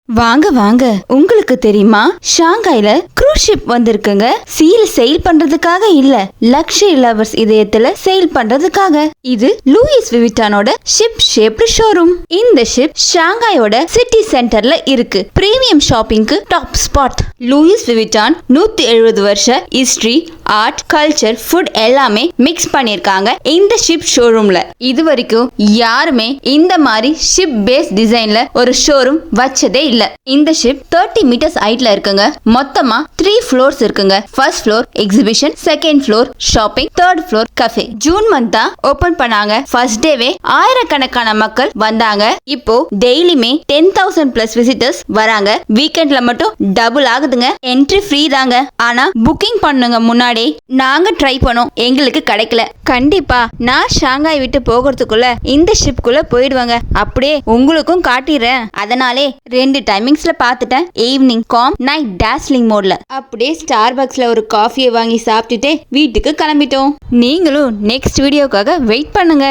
வாங்க வாங்க, உங்களுக்கு தெரியுமா ஷாங்காய்ல க்ரூஸ் ஷிப் வந்திருக்குங்க. சீல செயில் பண்றதுக்காக இல்ல, லக்ஸரி லவர்ஸ் இதயத்துல செயில் பண்றதுக்காக. இது லூயிஸ் விவிட்டானோட ஷிப் ஷேப்டு ஷோரூம். இந்த ஷிப் ஷாங்காயோட சிட்டி சென்டர்ல இருக்கு. பிரீமியம் ஷாப்பிங்க்கு டாப் ஸ்பாட். லூயிஸ் விவிட்டான் 170 வருஷ ஹிஸ்டரி, ஆர்ட், கல்ச்சர், ஃபுட் எல்லாமே மிக்ஸ் பண்ணிருக்காங்க இந்த ஷிப் ஷோரூம்ல. இது வரைக்கும் யாருமே இந்த மாதிரி ஷிப் பேஸ் டிசைன்ல ஒரு ஷோரூம் வச்சதே இல்ல. இந்த ஷிப் 30 மீட்டர்ஸ் ஹைட்ல இருக்குங்க. மொத்தமா 3 ஃப்ளோர்ஸ் இருக்குங்க. First floor exhibition, second floor shopping, third floor cafe. June month தான் ஓபன் பண்ணாங்க. ஃபர்ஸ்ட் டேவே ஆயிரக்கணக்கான மக்கள் வந்தாங்க. இப்போ டெய்லியுமே 10,000 பிளஸ் விசிட்டர்ஸ் வராங்க. வீக்கெண்ட்ல மட்டும் டபுள் ஆகுதுங்க. என்ட்ரி ஃப்ரீ தாங்க. ஆனா புக்கிங் பண்ணுங்க முன்னாடி. நாங்க ட்ரை பண்ணோம், எங்களுக்கு கிடைக்கல. கண்டிப்பா நான் ஷாங்காய் விட்டு போகிறதுக்குள்ள இந்த ஷிப்குள்ள போயிடுவாங்க. அப்படியே உங்களுக்கும் காட்டிடுறேன். அதனாலே 2 டைமிங்ஸ்ல பார்த்துட்டேன். ஈவினிங் காம், நைட் டாஸ்லிங் மோட்ல. அப்படியே ஸ்டார்பக்ஸ்ல ஒரு காஃபியை வாங்கி சாப்பிட்டுட்டு வீட்டுக்கு கிளம்பிட்டோம். நீங்களும் நெக்ஸ்ட் வீடியோக்காக வெயிட் பண்ணுங்க.